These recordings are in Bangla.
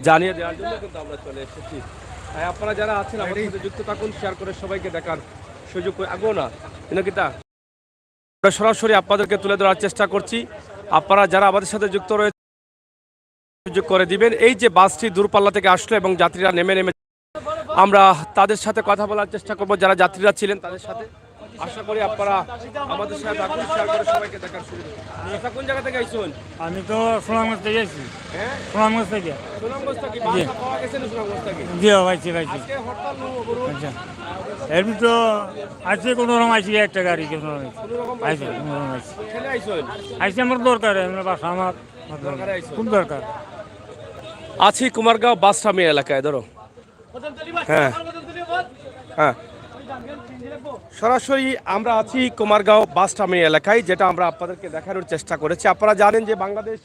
জানিয়ে দেওয়ার জন্য কিন্তু আমরা চলে এসেছি। আপনারা যারা আছেন আমাদের সাথে যুক্ত থাকুন, শেয়ার করে সবাইকে দেখার সুযোগ করে আগো না কিতা আমরা সরাসরি আপনাদেরকে তুলে ধরার চেষ্টা করছি। আপনারা যারা আমাদের সাথে যুক্ত রয়েছে সুযোগ করে দিবেন। এই যে বাসটি দূরপাল্লা থেকে আসলো এবং যাত্রীরা নেমে নেমে, আমরা তাদের সাথে কথা বলার চেষ্টা করব যারা যাত্রীরা ছিলেন তাদের সাথে। আশা করি আপনারা আমাদের সাথে থাকুন, শেয়ার করে সবাইকে দেখার সুযোগ। আচ্ছা, কোন জায়গা থেকে আইছেন? আমি তো সুনামগঞ্জ থেকে এসেছি। হ্যাঁ, সুনামগঞ্জ থেকে। সুনামগঞ্জ থেকে বাসা পাওয়া গেছে না সুনামগঞ্জ থেকে? জি পাইছি পাইছি। আজকে হরতাল অবরোধ আচ্ছা এর ভিতর আজকে কোনো রকম আইসি একটা গাড়ি কোনো রকম আইসি কোনো রকম আইসি ঠেলে আইছেন? আইসি আমার দরকার আমার বাসা আমার দরকারে আইছেন? খুব দরকার। আছি কুমারগাঁও বাসটামি এলাকায়, ধরো। হ্যাঁ হ্যাঁ, সরাসরি আমরা আছি কুমারগাঁও বাসটামি এলাকায়, যেটা আমরা আপনাদেরকে দেখানোর চেষ্টা করেছি। আপনারা জানেন যে বাংলাদেশ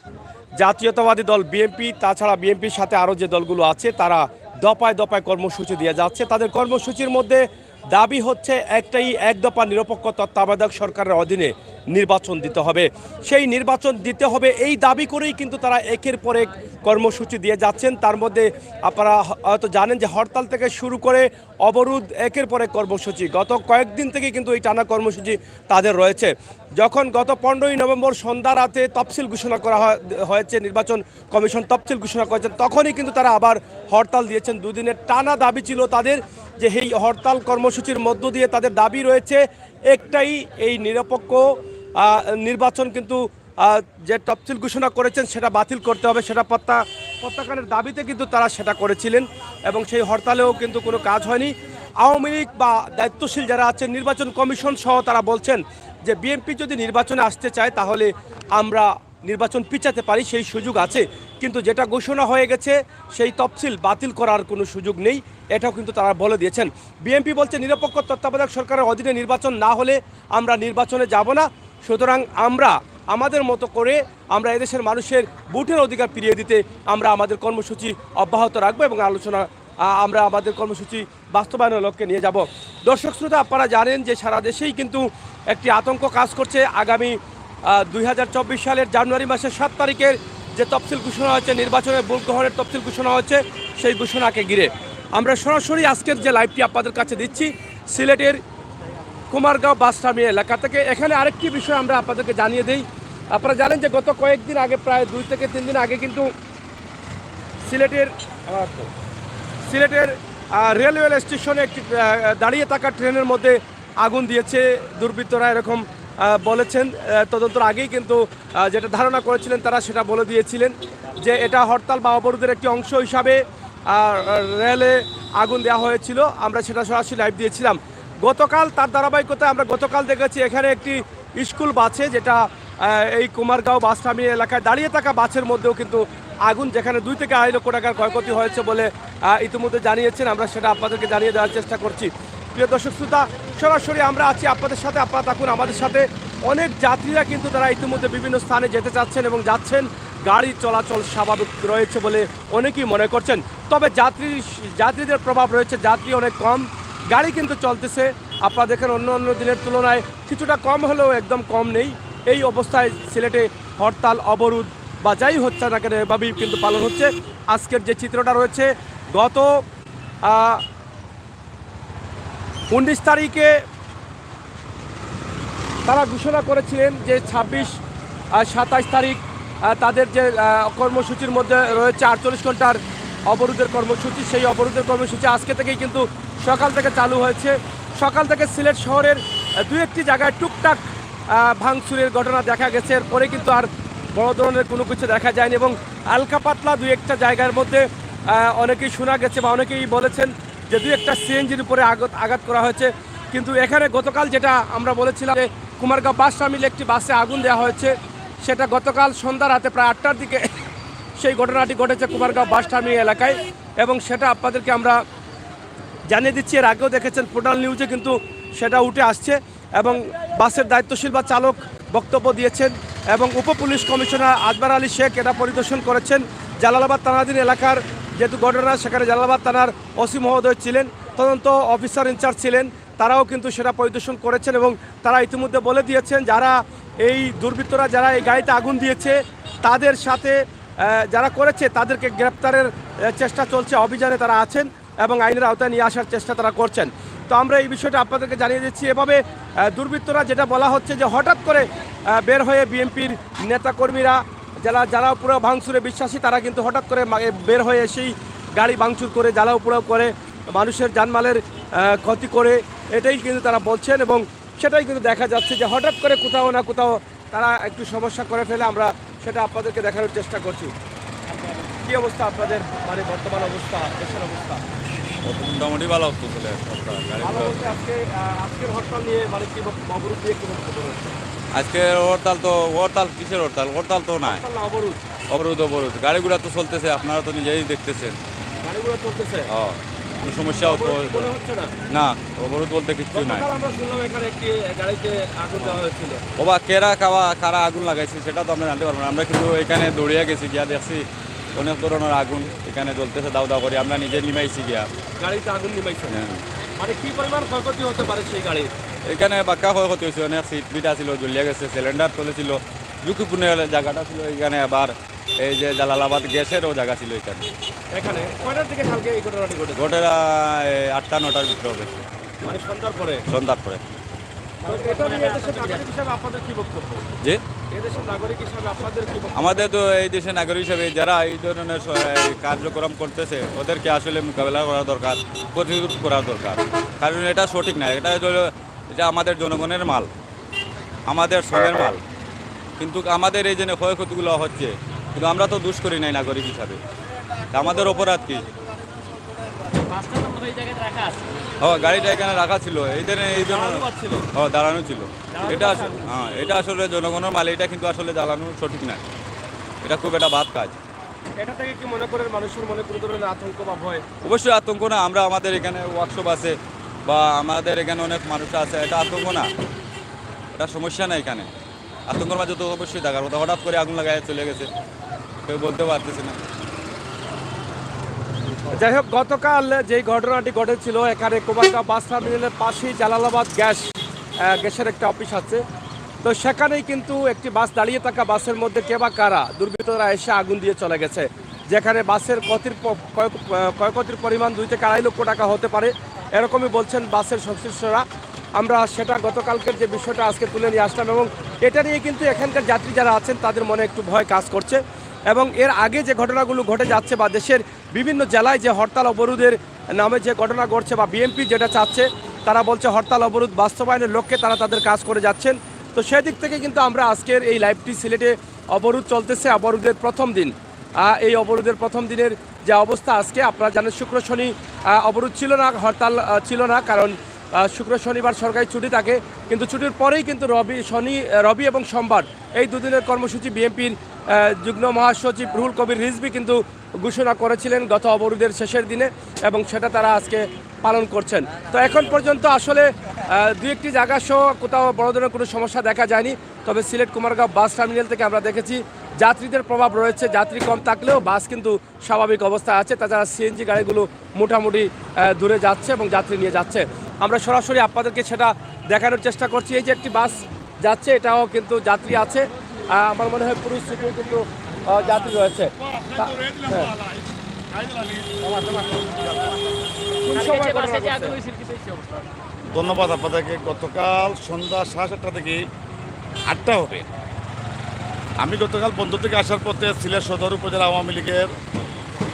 জাতীয়তাবাদী দল বিএনপি, তাছাড়া বিএনপির সাথে আরও যে দলগুলো আছে তারা দফায় দফায় কর্মসূচি দিয়ে যাচ্ছে। তাদের কর্মসূচির মধ্যে দাবি হচ্ছে একটাই, এক দফা নিরপেক্ষ তত্ত্বাবধায়ক সরকারের অধীনে নির্বাচন দিতে হবে। সেই নির্বাচন দিতে হবে এই দাবি করেই কিন্তু তারা একের পর এক কর্মসূচি দিয়ে যাচ্ছেন। তার মধ্যে আপনারা হয়তো জানেন যে হরতাল থেকে শুরু করে অবরোধ, একের পর এক কর্মসূচি গত কয়েকদিন থেকে কিন্তু এই টানা কর্মসূচি তাদের রয়েছে। যখন গত 15ই নভেম্বর সন্ধ্যা রাতে তফসিল ঘোষণা করা হয়েছে, নির্বাচন কমিশন তফসিল ঘোষণা করেছেন, তখনই কিন্তু তারা আবার হরতাল দিয়েছেন। দুদিনের টানা দাবি ছিল তাদের, যে এই হরতাল কর্মসূচির মধ্য দিয়ে তাদের দাবি রয়েছে একটাই, এই নিরপেক্ষ নির্বাচন কিন্তু যে তফসিল ঘোষণা করেছেন সেটা বাতিল করতে হবে, সেটা প্রত্যাখ্যানের দাবিতে কিন্তু তারা সেটা করেছিলেন এবং সেই হরতালেও কিন্তু কোনো কাজ হয়নি। আওয়ামী লীগ বা দায়িত্বশীল যারা আছেন, নির্বাচন কমিশন সহ, তারা বলছেন যে বিএনপি যদি নির্বাচনে আসতে চায় তাহলে আমরা নির্বাচন পিছাতে পারি, সেই সুযোগ আছে। কিন্তু যেটা ঘোষণা হয়ে গেছে সেই তফসিল বাতিল করার কোনো সুযোগ নেই, এটাও কিন্তু তারা বলে দিয়েছেন। বিএনপি বলছে নিরপেক্ষ তত্ত্বাবধায়ক সরকারের অধীনে নির্বাচন না হলে আমরা নির্বাচনে যাব না। সুতরাং আমরা আমাদের মতো করে আমরা এদেশের মানুষের ভোটের অধিকার ফিরিয়ে দিতে আমরা আমাদের কর্মসূচি অব্যাহত রাখবো এবং আলোচনা আমরা আমাদের কর্মসূচি বাস্তবায়নের লক্ষ্যে নিয়ে যাব। দর্শক শ্রোতা, আপনারা জানেন যে সারা দেশেই কিন্তু একটি আতঙ্ক কাজ করছে। আগামী 2024 সালের জানুয়ারি মাসের 7 তারিখের যে তফসিল ঘোষণা হয়েছে, নির্বাচনের ভোট গ্রহণের তফসিল ঘোষণা হয়েছে, সেই ঘোষণাকে ঘিরে আমরা সরাসরি আজকের যে লাইভটি আপনাদের কাছে দিচ্ছি সিলেটের কুমারগাঁও বাসটামি এলাকা থেকে। এখানে আরেকটি বিষয় আমরা আপনাদেরকে জানিয়ে দিই। আপনারা জানেন যে গত কয়েকদিন আগে, প্রায় 2 থেকে 3 দিন আগে কিন্তু সিলেটের রেলওয়ে স্টেশনে একটি দাঁড়িয়ে থাকা ট্রেনের মধ্যে আগুন দিয়েছে দুর্বৃত্তরা, এরকম বলেছেন। তদন্তের আগেই কিন্তু যেটা ধারণা করেছিলেন তারা সেটা বলে দিয়েছিলেন যে এটা হরতাল বা অবরোধের একটি অংশ হিসাবে রেলে আগুন দেওয়া হয়েছিল। আমরা সেটা সরাসরি লাইভ দিয়েছিলাম গতকাল। তার ধারাবাহিকতায় আমরা গতকাল দেখেছি এখানে একটি স্কুল বাসে, যেটা এই কুমারগাঁও বাসটামি এলাকায় দাঁড়িয়ে থাকা বাসের মধ্যেও কিন্তু আগুন, যেখানে 2 থেকে 2.5 লক্ষ টাকার ক্ষয়ক্ষতি হয়েছে বলে ইতিমধ্যে জানিয়েছেন। আমরা সেটা আপনাদেরকে জানিয়ে দেওয়ার চেষ্টা করছি। প্রিয় দর্শক শ্রোতা, সরাসরি আমরা আছি আপনাদের সাথে, আপনারা থাকুন আমাদের সাথে। অনেক যাত্রীরা কিন্তু তারা ইতিমধ্যে বিভিন্ন স্থানে যেতে চাচ্ছেন এবং যাচ্ছেন, গাড়ি চলাচল স্বাভাবিক রয়েছে বলে অনেকেই মনে করছেন। তবে যাত্রীদের প্রভাব রয়েছে, যাত্রী অনেক কম, গাড়ি কিন্তু চলতেছে। আপনারা দেখেন অন্য অন্য দিনের তুলনায় কিছুটা কম হলেও একদম কম নেই। এই অবস্থায় সিলেটে হরতাল, অবরোধ বা যাই হচ্ছে না কেন এভাবেই কিন্তু পালন হচ্ছে। আজকের যে চিত্রটা রয়েছে, গত 19 তারিখে তারা ঘোষণা করেছিলেন যে 26, 27 তারিখ তাদের যে কর্মসূচির মধ্যে রয়েছে 48 ঘন্টার অবরোধের কর্মসূচি। সেই অবরোধের কর্মসূচি আজকে থেকেই কিন্তু সকাল থেকে চালু হয়েছে। সকাল থেকে সিলেট শহরের 2-1টি জায়গায় টুকটাক ভাঙচুরের ঘটনা দেখা গেছে, এরপরে কিন্তু আর বড় ধরনের কোনো কিছু দেখা যায়নি এবং হালকা পাতলা 2-1টা জায়গার মধ্যে অনেকেই শোনা গেছে বা অনেকেই বলেছেন যে 2-1টা সিএনজির উপরে আঘাত করা হয়েছে। কিন্তু এখানে গতকাল যেটা আমরা বলেছিলাম যে কুমারগাঁও বাসটামিল একটি বাসে আগুন দেওয়া হয়েছে, সেটা গতকাল সন্ধ্যা রাতে প্রায় 8টার দিকে সেই ঘটনাটি ঘটেছে কুমারগাঁও বাসটামিল এলাকায় এবং সেটা আপনাদেরকে আমরা জানিয়ে দিচ্ছি। এর আগেও দেখেছেন পোর্টাল নিউজে কিন্তু সেটা উঠে আসছে এবং বাসের দায়িত্বশীল বা চালক বক্তব্য দিয়েছেন এবং উপপুলিশ কমিশনার আকবর আলী শেখ এটা পরিদর্শন করেছেন। জালালাবাদ থানাধীন এলাকার যেহেতু ঘটনা, সেখানে জালালাবাদ থানার ওসি মহোদয় ছিলেন, তদন্ত অফিসার ইনচার্জ ছিলেন, তারাও কিন্তু সেটা পরিদর্শন করেছেন এবং তারা ইতিমধ্যে বলে দিয়েছেন যারা এই দুর্বৃত্তরা যারা এই গাড়িতে আগুন দিয়েছে তাদের সাথে যারা করেছে তাদেরকে গ্রেপ্তারের চেষ্টা চলছে, অভিযানে তারা আছেন এবং আইনের আওতায় নিয়ে আসার চেষ্টা তারা করছেন। তো আমরা এই বিষয়টা আপনাদেরকে জানিয়ে দিচ্ছি। এভাবে দুর্বৃত্তরা যেটা বলা হচ্ছে যে হঠাৎ করে বের হয়ে বিএনপির নেতাকর্মীরা যারা পুরো ভাঙচুরে বিশ্বাসী তারা কিন্তু হঠাৎ করে বের হয়ে এসেই গাড়ি ভাঙচুর করে জ্বালাও পোড়াও করে মানুষের জানমালের ক্ষতি করে, এটাই কিন্তু তারা বলছেন এবং সেটাই কিন্তু দেখা যাচ্ছে যে হঠাৎ করে কোথাও না কোথাও তারা একটু সমস্যা করে ফেলে। আমরা সেটা আপনাদেরকে দেখানোর চেষ্টা করছি। কি অবস্থা আপনাদের মানে বর্তমান অবস্থা, দেশের অবস্থা? মোটামুটি ভালো হতো চলে ভালো বলতে আজকের হরতাল নিয়ে মানে কি অবরোধ দিয়ে কি বক্তব্য রয়েছে? আজকের হরতাল কিসের হরতাল তো নাই, হরতাল না অবরোধ? অবরোধ গাড়িগুলো তো চলতেছে, আপনারা তো নিজেই দেখতেছেন। গাড়িগুলো চলতেছে, কোনো সমস্যা হতো মনে হচ্ছে না? না, অবরোধ বলতে কিছু নাই। গতকাল আমরা শুনলাম এখানে একটি গাড়িতে আগুন দেওয়া হয়েছিল। ওবা কারা আগুন লাগাইছে সেটা তো আমরা জানতে পারবো না। আমরা কিন্তু এখানে দৌড়িয়ে গেছি, গিয়া দেখছি অনেক ধরনের আগুন এখানে জ্বলতেছে, দাও দাও করে আমরা নিজে নিমাইছি গিয়া। গাড়িতে আগুন নিমাইছে, হ্যাঁ। মানে কি পরিমাণ ক্ষয়ক্ষতি হতে পারে সেই গাড়ির? এখানে বাক্কা ক্ষয়ক্ষতি হয়েছে, অনেক সিট বিটা ছিল জ্বলিয়ে গেছে, সিলিন্ডার চলেছিল, ঝুঁকিপূর্ণ জায়গাটা ছিল এখানে। আবার এই যে জালালাবাদ গ্যাসেরও জায়গা ছিল এখানে। এখানে কয়টার দিকে কালকে এই ঘটনাটি ঘটেছে? গোটের 8টা-9টার ভিতরে হবে, মানে সন্ধ্যার পরে। সন্ধ্যার পরে। তো এটা নিয়ে এদেশের নাগরিক হিসাবে আপনাদের কি বক্তব্য? যে এদেশের নাগরিক হিসাবে আপনাদের কি বক্তব্য? আমাদের তো এই দেশের নাগরিক হিসেবে যারা এই ধরনের কার্যক্রম করতেছে ওদেরকে আসলে মোকাবেলা করা দরকার, প্রতিরোধ করা দরকার। কারণ এটা সঠিক না, এটা আমাদের জনগণের মাল, আমাদের শ্রমের মাল। কিন্তু আমাদের এই যে ক্ষয়ক্ষতিগুলো হচ্ছে, কিন্তু আমরা তো দোষ করি নাই নাগরিক হিসাবে, তা আমাদের অপরাধ কি? গাড়িটা এখানে রাখা ছিল, এই জন্য দাঁড়ানো ছিল। এটা আসলে জনগণের মাল, এটা কিন্তু আসলে জ্বালানো সঠিক না, এটা খুব একটা বাদ কাজ। এটা থেকে কি মনে করেন মানুষের মনে কোনো ধরনের আতঙ্ক বা ভয়? অবশ্যই আতঙ্ক না, আমরা আমাদের এখানে ওয়ার্কশপ আছে বা আমাদের এখানে অনেক মানুষ আছে, এটা আতঙ্ক না, এটা সমস্যা না। এখানে আতঙ্কের মাঝে তো অবশ্যই থাকার কথা, হঠাৎ করে আগুন লাগায় চলে গেছে, কেউ বলতে পারতেছে না। যাই হোক, গতকাল যেই ঘটনাটি ঘটেছিল এখানে কুমারগাঁও বাস টার্মিনালের পাশেই জালালাবাদ গ্যাসের একটা অফিস আছে। তো সেখানেই কিন্তু একটি বাস দাঁড়িয়ে থাকা বাসের মধ্যে কে বা কারা দুর্বৃত্তরা এসে আগুন দিয়ে চলে গেছে, যেখানে বাসের ক্ষয়ক্ষতির পরিমাণ 2 থেকে 2.5 লক্ষ টাকা হতে পারে, এরকমই বলছেন বাসের সংশ্লিষ্টরা। আমরা সেটা গতকালকের যে বিষয়টা আজকে তুলে নিয়ে আসলাম এবং এটা নিয়ে কিন্তু এখানকার যাত্রী যারা আছেন তাদের মনে একটু ভয় কাজ করছে। এবং এর আগে যে ঘটনাগুলো ঘটে যাচ্ছে বা দেশের বিভিন্ন জেলায় যে হরতাল অবরোধের নামে যে ঘটনা ঘটছে বা বিএনপি যেটা চাচ্ছে, তারা বলছে হরতাল অবরোধ বাস্তবায়নের লক্ষ্যে তারা তাদের কাজ করে যাচ্ছেন। তো সেদিক থেকে কিন্তু আমরা আজকের এই লাইভটি সিলেটে অবরোধ চলতেছে, অবরোধের প্রথম দিন। এই অবরোধের প্রথম দিনের যে অবস্থা আজকে আপনারা জানেন, শুক্র শনি অবরোধ ছিল না, হরতাল ছিল না, কারণ শুক্র শনিবার সরকারি ছুটি থাকে। কিন্তু ছুটির পরেই কিন্তু রবি এবং সোমবার এই দুদিনের কর্মসূচি বিএনপির যুগ্ম মহাসচিব রুহুল কবির রিজভী কিন্তু ঘোষণা করেছিলেন গত অবরোধের শেষের দিনে এবং সেটা তারা আজকে পালন করছেন। তো এখন পর্যন্ত আসলে 2-1টি জায়গা সহ কোথাও বড় ধরনের কোনো সমস্যা দেখা যায়নি। তবে সিলেট কুমারগাঁও বাস টার্মিনাল থেকে আমরা দেখেছি যাত্রীদের প্রভাব রয়েছে, যাত্রী কম থাকলেও বাস কিন্তু স্বাভাবিক অবস্থায় আছে। তাছাড়া সিএনজি গাড়িগুলো মোটামুটি দূরে যাচ্ছে এবং যাত্রী নিয়ে যাচ্ছে। আমরা সরাসরি আপনাদেরকে সেটা দেখানোর চেষ্টা করছি। এই যে একটি বাস যাচ্ছে, এটাও কিন্তু যাত্রী আছে, আমার মনে হয় পুরো সিটেও কিন্তু যাত্রী রয়েছে। ধন্যবাদ আপনাদেরকে। গতকাল সন্ধ্যা 7:30 থেকে 8টা হবে। আমি গতকাল বন্ধ থেকে আসার পথে সিলেট সদর উপজেলা আওয়ামী লীগের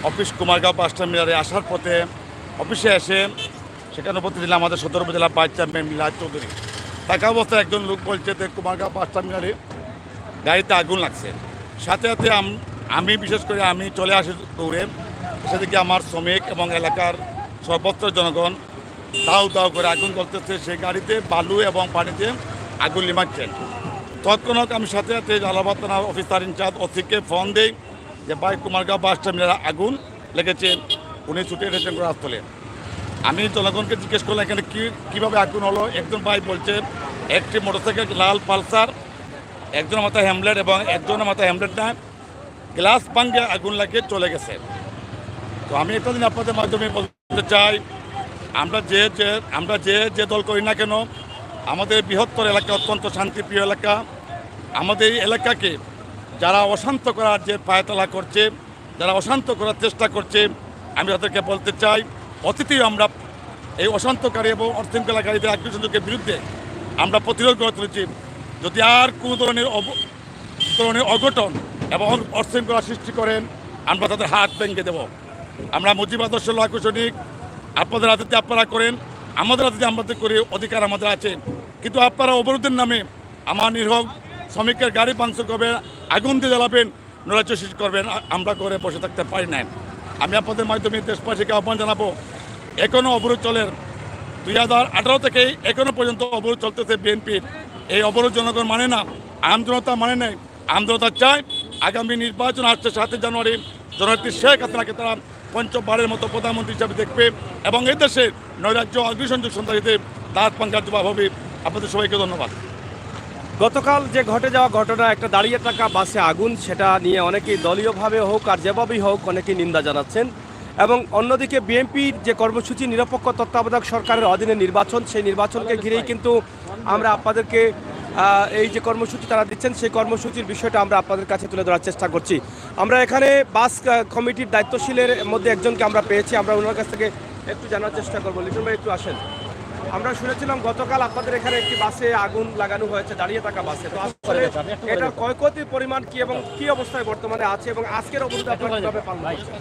অফিস কুমারগাঁও বাস টার্মিনালে আসার পথে অফিসে এসে সেখানে উপস্থিত ছিলেন আমাদের সদর উপজেলা ভাইস চেয়ারম্যান মিলাদ চৌধুরী। থাকা অবস্থায় একজন লোক বলছে যে কুমারগাঁও বাস টার্মিনালে গাড়িতে আগুন লাগছে। সাথে সাথে আমি বিশেষ করে আমি চলে আসি দৌড়ে, সেদিকে আমার শ্রমিক এবং এলাকার সর্বত্র জনগণ দাউ দাউ করে আগুন জ্বলতেছে, সেই গাড়িতে বালু এবং পানিতে আগুন লিমাচ্ছেন। তৎক্ষণাৎ আমি সাথে সাথে জালালাবাদ থানা অফিসার ইনচার্জ ওসিকে ফোন দেই যে ভাই কুমারগাঁও বাস টার্মিনালে আগুন লেগেছে। উনি ছুটে এসেছেন ঘটনাস্থলে। আমি জনগণকে জিজ্ঞেস করলাম এখানে কীভাবে আগুন হলো। একজন ভাই বলছে একটি মোটরসাইকেল লাল পালসার, একজনের মাথায় হ্যামলেট এবং একজনের মাথায় হ্যামলেট না, গ্লাস ভাঙে আগুন লাগিয়ে চলে গেছে। তো আমি একটা দিন আপনাদের মাধ্যমে বলতে চাই, আমরা যে দল করি না কেন, আমাদের বৃহত্তর এলাকা অত্যন্ত শান্তিপ্রিয় এলাকা। আমাদের এই এলাকাকে যারা অশান্ত করার যে পায়তালা করছে, যারা অশান্ত করার চেষ্টা করছে, আমি তাদেরকে বলতে চাই অতীতেই আমরা এই অশান্তকারী এবং অশৃঙ্খলাকারীদের আগ্রাসনের বিরুদ্ধে আমরা প্রতিরোধ গড়ে তুলেছি। যদি আর কোনো ধরনের অঘটন এবং অশৃঙ্খলা সৃষ্টি করেন আমরা তাদের হাত ভেঙে দেব। আমরা মুজিব আদর্শ লক্ষ্য সৈনিক, আপনাদের হাতে আপনারা করেন, আমাদের হাতে আমাদের করে অধিকার আমাদের আছে, কিন্তু আপনারা অবরোধের নামে আমার নির্ভর শ্রমিকের গাড়ি ভাঙচুর করবেন, আগুন দিয়ে জ্বালাবেন, নৈরাজ্য সৃষ্টি করবেন, আমরা করে বসে থাকতে পারি না। আমি আপনাদের মাধ্যমে দেশবাসীকে আহ্বান জানাবো, এখনও অবরোধ চলেন 2018 থেকেই এখনও পর্যন্ত অবরোধ চলতেছে বিএনপির। এই অবরোধ জনগণ মানে না, আমজনতা মানে নেই। আমজনতা চায় আগামী নির্বাচন আসছে 7 জানুয়ারি, জননেত্রী শেখ হাসিনাকে তারা পঞ্চমবারের মতো প্রধানমন্ত্রী হিসাবে দেখবে এবং এই দেশে নৈরাজ্য অগ্নিসংযোগ সন্ত্রাসীতে দাঁত পাঙ্কার জবাব হবে। আপনাদের সবাইকে ধন্যবাদ। গতকাল যে ঘটে যাওয়া ঘটনা, একটা দাঁড়িয়ে থাকা বাসে আগুন, সেটা নিয়ে অনেকেই দলীয়ভাবে হোক আর যেভাবেই হোক অনেকেই নিন্দা জানাচ্ছেন। এবং অন্যদিকে বিএনপির যে কর্মসূচি নিরপেক্ষ তত্ত্বাবধায়ক সরকারের অধীনে নির্বাচন, সেই নির্বাচনকে ঘিরেই কিন্তু আমরা আপনাদেরকে এই যে কর্মসূচি তারা দিচ্ছেন সেই কর্মসূচির বিষয়টা আমরা আপনাদের কাছে তুলে ধরার চেষ্টা করছি। আমরা এখানে বাস কমিটির দায়িত্বশীলের মধ্যে একজনকে আমরা পেয়েছি, আমরা ওনার কাছ থেকে একটু জানার চেষ্টা করবো। লিটন ভাই একটু আসেন। আমরা শুনেছিলাম গতকাল আপনাদের এখানে একটি বাসে আগুন লাগানো হয়েছে, দাঁড়িয়ে থাকা বাসে, তো আসলে এটার ক্ষয়ক্ষতির পরিমাণ কি এবং কি অবস্থায় বর্তমানে আছে এবং আজকের অবরোধ আপনারা কিভাবে পালন করছেন?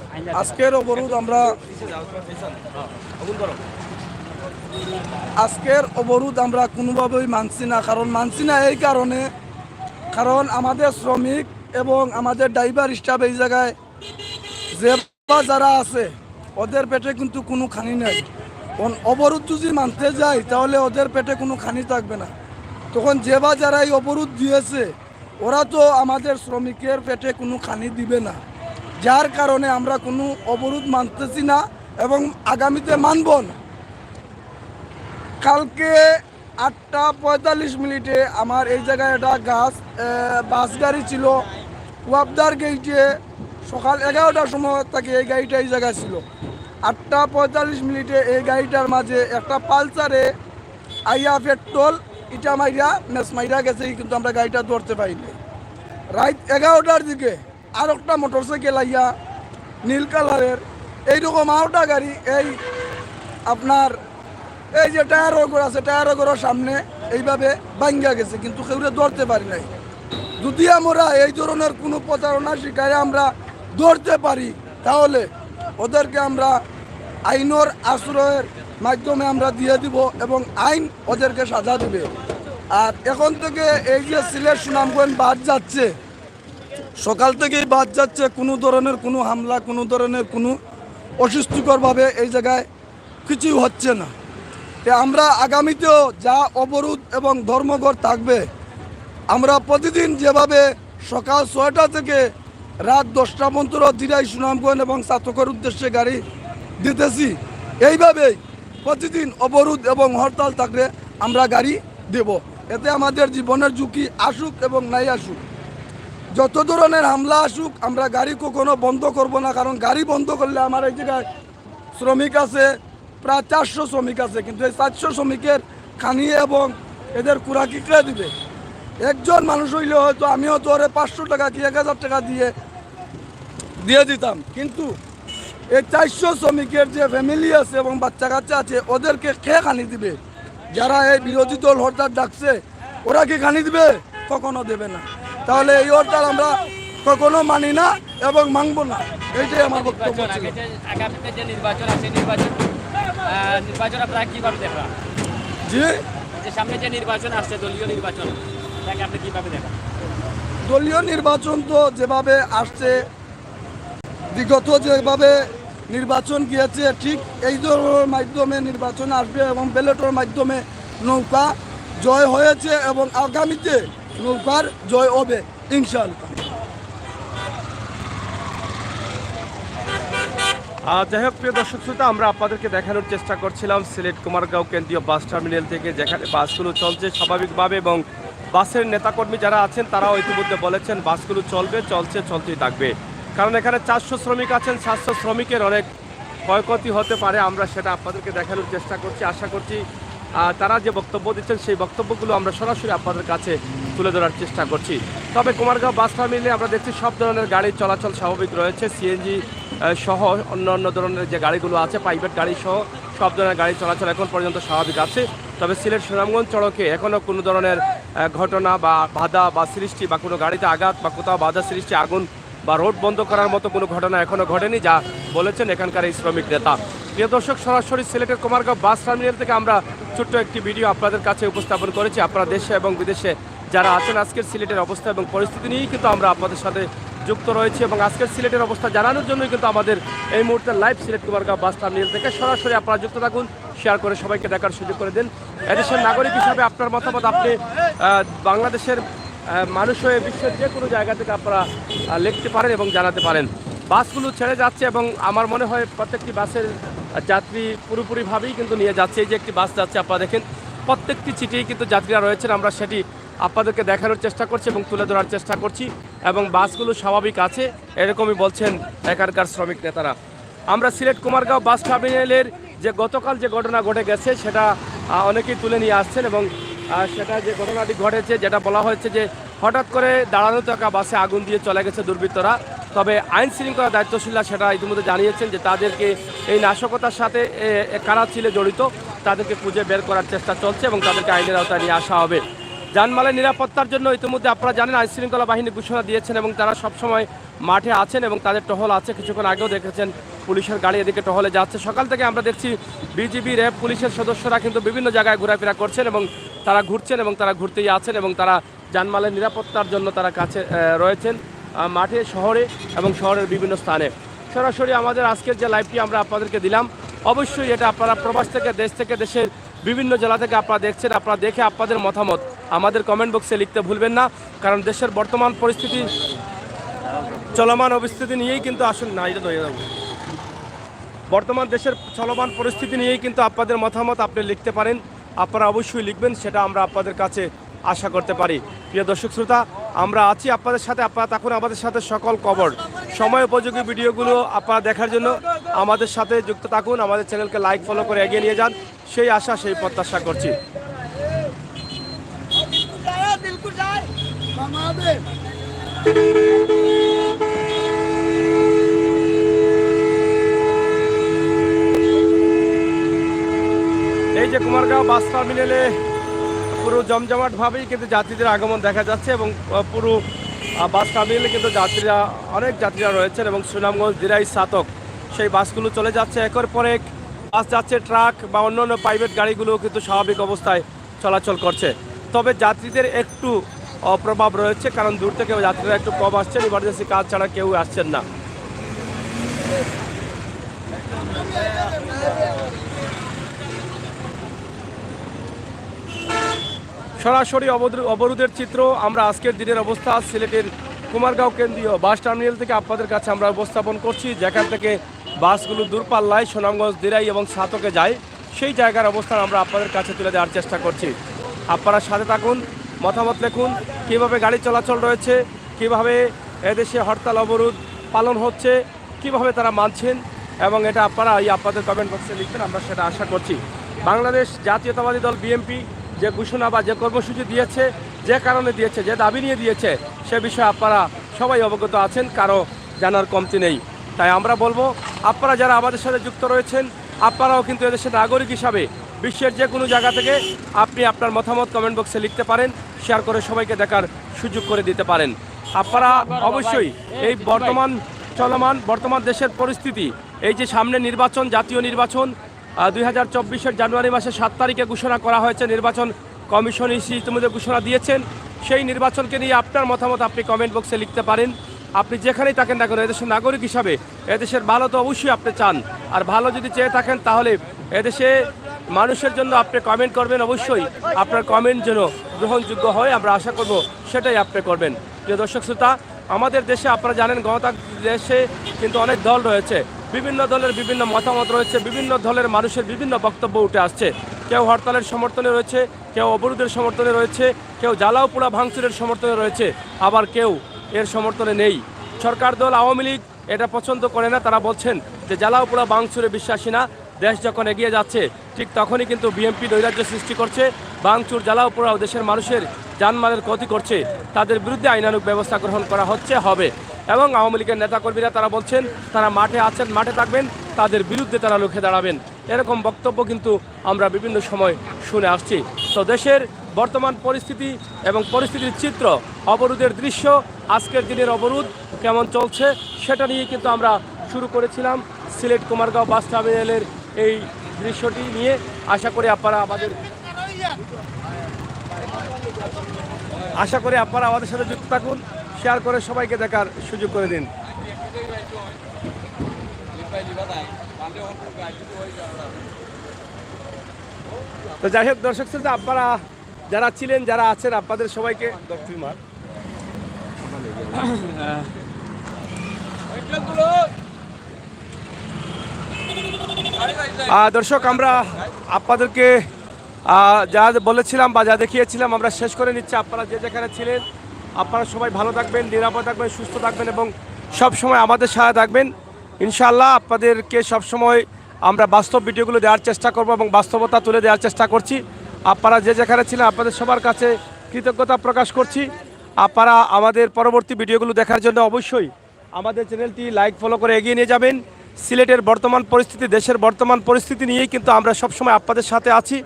আজকের অবরোধ আমরা কোনোভাবেই মানছি না। মানছি না এই কারণ আমাদের শ্রমিক এবং আমাদের ড্রাইভার স্টাফ এই জায়গায় যে যারা আছে ওদের পেটে কিন্তু কোনো খানি নাই। অবরোধ যদি মানতে যায় তাহলে ওদের পেটে কোনো খানি থাকবে না। তখন যারা এই অবরোধ দিয়েছে ওরা তো আমাদের শ্রমিকের পেটে কোনো খানি দিবে না, যার কারণে আমরা কোনো অবরোধ মানতেছি না এবং আগামীতে মানব না। কালকে 8:45 আমার এই জায়গায় একটা বাস গাড়ি ছিল, ওয়াবদার গেইটে সকাল 11টার সময় থেকে এই গাড়িটা এই জায়গায় ছিল। 8:45 এই গাড়িটার মাঝে একটা পালসারে আইয়া পেট্রোল ইটা মাইরা মেস মাইরা গেছে, কিন্তু আমরা গাড়িটা ধরতে পারিনি। রাত 11টার দিকে আর একটা মোটরসাইকেল আইয়া নীল কালারের এইরকম আরোটা গাড়ি এই আপনার এই যে টায়ার ঘর আছে, টায়ার ঘরের সামনে এইভাবে ভাঙ্গা গেছে, কিন্তু কেউরে ধরতে পারি নাই। যদি আমরা এই ধরনের কোনো প্রতারণার শিকারে আমরা ধরতে পারি তাহলে ওদেরকে আমরা আইনের আশ্রয়ের মাধ্যমে আমরা দিয়ে দিব এবং আইন ওদেরকে সাজা দেবে। আর এখন থেকে এই যে সিলেট সুনামগঞ্জ বাদ যাচ্ছে, সকাল থেকেই বাদ যাচ্ছে, কোনো ধরনের কোনো হামলা, কোনো ধরনের কোনো অসুস্থকরভাবে এই জায়গায় কিছুই হচ্ছে না। আমরা আগামীতেও যা অবরোধ এবং ধর্মঘট থাকবে, আমরা প্রতিদিন যেভাবে সকাল 6টা থেকে রাত 10টা পর্যন্ত দিরাই সুনামগঞ্জ এবং চাতকের উদ্দেশ্যে গাড়ি দিতেছি, এইভাবেই প্রতিদিন অবরোধ এবং হরতাল থাকলে আমরা গাড়ি দেব। এতে আমাদের জীবনের ঝুঁকি আসুক এবং নাই আসুক, যত ধরনের হামলা আসুক, আমরা গাড়ি কখনো বন্ধ করব না। কারণ গাড়ি বন্ধ করলে আমার এই জায়গায় শ্রমিক আছে, প্রায় 400 শ্রমিক আছে, কিন্তু এই 400 শ্রমিকের খানি এবং এদের কুড়াকি কে দিবে? একজন মানুষ হইলে হয়তো আমিও তো ওরে 500 টাকা কি 1000 টাকা দিয়ে দিতাম, কিন্তু এই 400 শ্রমিকের যে ফ্যামিলি আছে এবং বাচ্চা কাচ্চা আছে ওদেরকে কে খানি দিবে? যারা এই বিরোধী দল হরতাল ডাকছে ওরা কি খানি দিবে? কখনো দেবে না। তাহলে এই হরতাল আমরা কখনো মানি না এবং মানব না, এইটাই আমার বক্তব্য ছিল। আগামীতে যে নির্বাচন আছে, নির্বাচন আপনারা কিভাবে দেখেন? জি, যে সামনে যে নির্বাচন আসছে, দলীয় নির্বাচন, তাকে আপনি কিভাবে দেখেন? দলীয় নির্বাচন তো যেভাবে আসছে, বিগত যেভাবে নির্বাচন গিয়েছে ঠিক এই ধরনের মাধ্যমে নির্বাচন আসবে এবং ব্যালটের মাধ্যমে নৌকা জয় হয়েছে এবং আগামীতে নৌকার জয় হবে ইনশাআল্লাহ। যাই হোক, প্রিয় দর্শক শ্রোতা, আমরা আপনাদেরকে দেখানোর চেষ্টা করছিলাম সিলেট কুমারগাঁও কেন্দ্রীয় বাস টার্মিনাল থেকে, যেখানে বাসগুলো চলছে স্বাভাবিকভাবে এবং বাসের নেতাকর্মী যারা আছেন তারাও ইতিমধ্যে বলেছেন বাসগুলো চলতেই থাকবে। কারণ এখানে 400 শ্রমিক আছেন, 700 শ্রমিকের অনেক ক্ষয়ক্ষতি হতে পারে, আমরা সেটা আপনাদেরকে দেখানোর চেষ্টা করছি। আশা করছি তারা যে বক্তব্য দিচ্ছেন সেই বক্তব্যগুলো আমরা সরাসরি আপনাদের কাছে তুলে ধরার চেষ্টা করছি। তবে কুমারগাঁও বাস টার্মিনালে আমরা দেখছি সব ধরনের গাড়ির চলাচল স্বাভাবিক রয়েছে। সিএনজি সহ অন্য ধরনের যে গাড়িগুলো আছে, প্রাইভেট গাড়ি সহ সব ধরনের গাড়ি চলাচল এখন পর্যন্ত স্বাভাবিক আছে। তবে সিলেট সুনামগঞ্জ সড়কে এখনও কোনো ধরনের ঘটনা বা বাধা বা সৃষ্টি বা কোনো গাড়িতে আঘাত বা কোথাও বাধা সৃষ্টি, আগুন বা রোড বন্ধ করার মতো কোনো ঘটনা এখনও ঘটেনি, যা বলেছেন এখানকার এই শ্রমিক নেতা। প্রিয় দর্শক, সরাসরি সিলেটের কুমারগাঁও বাস টার্মিনাল থেকে আমরা ছোট্ট একটি ভিডিও আপনাদের কাছে উপস্থাপন করেছি। আপনারা দেশে এবং বিদেশে যারা আছেন আজকের সিলেটের অবস্থা এবং পরিস্থিতি নিয়েই কিন্তু আমরা আপনাদের সাথে যুক্ত রয়েছি এবং আজকের সিলেটের অবস্থা জানানোর জন্যই কিন্তু আমাদের এই মুহূর্তে live Sylhet Kumargaon bus terminal থেকে সরাসরি আপনারা যুক্ত থাকুন, শেয়ার করে সবাইকে দেখার সুযোগ করে দেন। এদেশের নাগরিক হিসাবে আপনার মতামত আপনি বাংলাদেশের মানুষ হয়ে বিশ্বের যে কোনো জায়গা থেকে আপনারা লিখতে পারেন এবং জানাতে পারেন। বাসগুলো ছেড়ে যাচ্ছে এবং আমার মনে হয় প্রত্যেকটি বাসের যাত্রী পুরোপুরিভাবেই কিন্তু নিয়ে যাচ্ছে। এই যে একটি বাস যাচ্ছে আপনারা দেখেন, প্রত্যেকটি সিটেই কিন্তু যাত্রীরা রয়েছেন। আমরা সেটি আপনাদেরকে দেখানোর চেষ্টা করছি এবং তুলে ধরার চেষ্টা করছি এবং বাসগুলো স্বাভাবিক আছে এরকমই বলছেন এখানকার শ্রমিক নেতারা। আমরা সিলেট কুমারগাঁও বাস টার্মিনালের যে গতকাল যে ঘটনা ঘটে গেছে সেটা অনেকেই তুলে নিয়ে আসছেন এবং সেটা যে ঘটনাটি ঘটেছে, যেটা বলা হয়েছে যে হঠাৎ করে দাঁড়ানো থাকা বাসে আগুন দিয়ে চলে গেছে দুর্বৃত্তরা। তবে আইন শৃঙ্খলা দায়িত্বশীলরা সেটা ইতিমধ্যে জানিয়েছেন যে তাদেরকে এই নাশকতার সাথে কারা ছিল জড়িত তাদেরকে খুঁজে বের করার চেষ্টা চলছে এবং তাদেরকে আইনের আওতায় নিয়ে আসা হবে। যানমালের নিরাপত্তার জন্য ইতিমধ্যে আপনারা জানেন আইন শৃঙ্খলা বাহিনী ঘোষণা দিয়েছেন এবং তারা সবসময় মাঠে আছেন এবং তাদের টহল আছে। কিছুক্ষণ আগেও দেখেছেন পুলিশের গাড়ি এদিকে টহলে যাচ্ছে। সকাল থেকে আমরা দেখছি বিজিবি, র্যাব, পুলিশের সদস্যরা কিন্তু বিভিন্ন জায়গায় ঘোরাফেরা করছেন এবং তারা ঘুরছেন এবং তারা ঘুরতেই আছেন এবং তারা যানমালের নিরাপত্তার জন্য তারা কাছে রয়েছেন মাঠে, শহরে এবং শহরের বিভিন্ন স্থানে। সরাসরি আমাদের আজকের যে লাইভটি আমরা আপনাদেরকে দিলাম, অবশ্যই এটা আপনারা প্রবাস থেকে দেশের বিভিন্ন জেলা থেকে আপনারা দেখছেন। আপনারা দেখে আপনাদের মতামত আমাদের কমেন্ট বক্সে লিখতে ভুলবেন না, কারণ দেশের বর্তমান পরিস্থিতি, চলমান অবস্থিতি নিয়েই কিন্তু আসুন না এটা হয়ে যাবো বর্তমান দেশের চলমান পরিস্থিতি নিয়েই কিন্তু আপনাদের মতামত আপনি লিখতে পারেন। আপনারা অবশ্যই লিখবেন, সেটা আমরা আপনাদের কাছে আশা করতে পারি। প্রিয় দর্শক শ্রোতা, আমরা আছি আপনাদের সাথে। আপনারা তখন আমাদের সাথে সকল খবর, সময় উপযোগী ভিডিওগুলো আপনারা দেখার জন্য আমাদের সাথে যুক্ত থাকুন। আমাদের চ্যানেলকে লাইক, ফলো করে এগিয়ে নিয়ে যান, সেই আশা সেই প্রত্যাশা করছি। এই যে কুমারগাঁও বাস টার্মিনালে পুরো জমজমাটভাবেই কিন্তু যাত্রীদের আগমন দেখা যাচ্ছে এবং পুরো বাস টার্মিনালে কিন্তু অনেক যাত্রীরা রয়েছেন এবং সুনামগঞ্জ, দিরাই, সাতক সেই বাসগুলো চলে যাচ্ছে একের পর এক। বাস যাচ্ছে, ট্রাক বা অন্যান্য প্রাইভেট গাড়িগুলো কিন্তু স্বাভাবিক অবস্থায় চলাচল করছে। তবে যাত্রীদের একটু অপ্রভাব রয়েছে, কারণ দূর থেকে যাত্রীরা একটু কম আসছেন, ইমার্জেন্সি কাজ ছাড়া কেউ আসছেন না। সরাসরি অবরোধের চিত্র আমরা আজকের দিনের অবস্থা সিলেটের কুমারগাঁও কেন্দ্রীয় বাস টার্মিনাল থেকে আপনাদের কাছে আমরা উপস্থাপন করছি, যেখান থেকে বাসগুলো দূরপাল্লায় সুনামগঞ্জ, দিরাই এবং সাতকে যায় সেই জায়গার অবস্থান আমরা আপনাদের কাছে তুলে দেওয়ার চেষ্টা করছি। আপনারা সাথে থাকুন, মতামত লিখুন, কীভাবে গাড়ি চলাচল রয়েছে, কীভাবে এদেশে হরতাল অবরোধ পালন হচ্ছে, কিভাবে তারা মানছেন এবং এটা আপনারা আপনাদের কমেন্ট বক্সে লিখবেন, আমরা সেটা আশা করছি। বাংলাদেশ জাতীয়তাবাদী দল বিএনপি যে ঘোষণা বা যে কর্মসূচি দিয়েছে, যে কারণে দিয়েছে, যে দাবি নিয়ে দিয়েছে, সে বিষয়ে আপনারা সবাই অবগত আছেন, কারো জানার কমতি নেই। তাই আমরা বলবো, আপনারা যারা আমাদের সাথে যুক্ত রয়েছেন, আপনারাও কিন্তু এদেশের নাগরিক হিসাবে বিশ্বের যে কোনো জায়গা থেকে আপনি আপনার মতামত কমেন্ট বক্সে লিখতে পারেন, শেয়ার করে সবাইকে দেখার সুযোগ করে দিতে পারেন। আপনারা অবশ্যই এই বর্তমান দেশের পরিস্থিতি, এই যে সামনে নির্বাচন, জাতীয় নির্বাচন 2024-এর জানুয়ারি মাসের 7 তারিখে ঘোষণা করা হয়েছে, নির্বাচন কমিশন ইতিমধ্যে ঘোষণা দিয়েছেন। সেই নির্বাচনকে নিয়ে আপনার মতামত আপনি কমেন্ট বক্সে লিখতে পারেন। আপনি যেখানেই থাকেন না কেন, এদেশের নাগরিক হিসাবে এদেশের ভালো তো অবশ্যই আপনি চান, আর ভালো যদি চেয়ে থাকেন তাহলে এদেশে মানুষের জন্য আপনি কমেন্ট করবেন। অবশ্যই আপনার কমেন্ট যেন গ্রহণযোগ্য হয়, আমরা আশা করব সেটাই আপনি করবেন। প্রিয় দর্শক শ্রোতা, আমাদের দেশে আপনারা জানেন গণতান্ত্রিক দেশে কিন্তু অনেক দল রয়েছে, বিভিন্ন দলের বিভিন্ন মতামত রয়েছে, বিভিন্ন দলের মানুষের বিভিন্ন বক্তব্য উঠে আসছে। কেউ হরতালের সমর্থনে রয়েছে, কেউ অবরোধের সমর্থনে রয়েছে, কেউ জ্বালাও পোড়া ভাঙচুরের সমর্থনে রয়েছে, আবার কেউ এর সমর্থনে নেই। সরকার দল আওয়ামী লীগ এটা পছন্দ করে না, তারা বলছেন যে জ্বালাও পোড়া ভাঙচুরে বিশ্বাসী না, দেশ যখন এগিয়ে যাচ্ছে ঠিক তখনই কিন্তু বিএনপি নৈরাজ্য সৃষ্টি করছে, ভাঙচুর জ্বালাও পোড়াও দেশের মানুষের জানমালের ক্ষতি করছে। তাদের বিরুদ্ধে আইনানুগ ব্যবস্থা গ্রহণ করা হচ্ছে, হবে। এবং আওয়ামী লীগের নেতাকর্মীরা তারা বলছেন তারা মাঠে আছেন, মাঠে থাকবেন, তাদের বিরুদ্ধে তারা রুখে দাঁড়াবেন। এরকম বক্তব্য কিন্তু আমরা বিভিন্ন সময় শুনে আসছি। তো দেশের বর্তমান পরিস্থিতি এবং পরিস্থিতির চিত্র, অবরোধের দৃশ্য, আজকের দিনের অবরোধ কেমন চলছে সেটা নিয়ে কিন্তু আমরা শুরু করেছিলাম সিলেট কুমারগাঁও বাস টার্মিনালের এই দৃশ্যটি নিয়ে। আশা করি আপনারা আমাদের সাথে যুক্ত থাকুন, শেয়ার করে সবাইকে দেখার সুযোগ করে দিন। তো যাই হোক দর্শক শ্রোতা, আপনারা যারা ছিলেন, যারা আছেন, আপনাদের সবাইকে দর্শক আমরা আপনাদেরকে যা বলেছিলাম বা যা দেখিয়েছিলাম আমরা শেষ করে নিচ্ছি। আপনারা যে যেখানে ছিলেন আপনারা সবাই ভালো থাকবেন, নিরাপদ থাকবেন, সুস্থ থাকবেন এবং সব সময় আমাদের সাথে থাকবেন। ইনশাআল্লাহ আপনাদেরকে সব সময় আমরা বাস্তব ভিডিওগুলো দেওয়ার চেষ্টা করব এবং বাস্তবতা তুলে দেওয়ার চেষ্টা করছি। আপনারা যে যেখানে ছিলেন আপনাদের সবার কাছে কৃতজ্ঞতা প্রকাশ করছি। আপনারা আমাদের পরবর্তী ভিডিওগুলো দেখার জন্য অবশ্যই আমাদের চ্যানেলটি লাইক ফলো করে এগিয়ে নিয়ে যাবেন। সিলেটের বর্তমান পরিস্থিতি, দেশের বর্তমান পরিস্থিতি নিয়েই কিন্তু আমরা সবসময় আপনাদের সাথে আছি।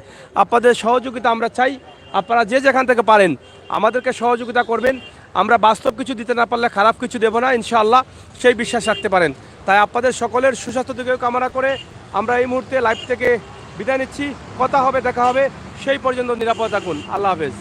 আপনাদের সহযোগিতা আমরা চাই। আপনারা যে যেখান থেকে পারেন আমাদেরকে সহযোগিতা করবেন। আমরা বাস্তব কিছু দিতে না পারলে খারাপ কিছু দেব না, ইনশাআল্লাহ সেই বিশ্বাস রাখতে পারেন। তাই আপনাদের সকলের সুস্বাস্থ্য দিকেও কামনা করে আমরা এই মুহূর্তে লাইভ থেকে বিদায় নিচ্ছি। কথা হবে, দেখা হবে, সেই পর্যন্ত নিরাপদ থাকুন। আল্লাহ হাফেজ।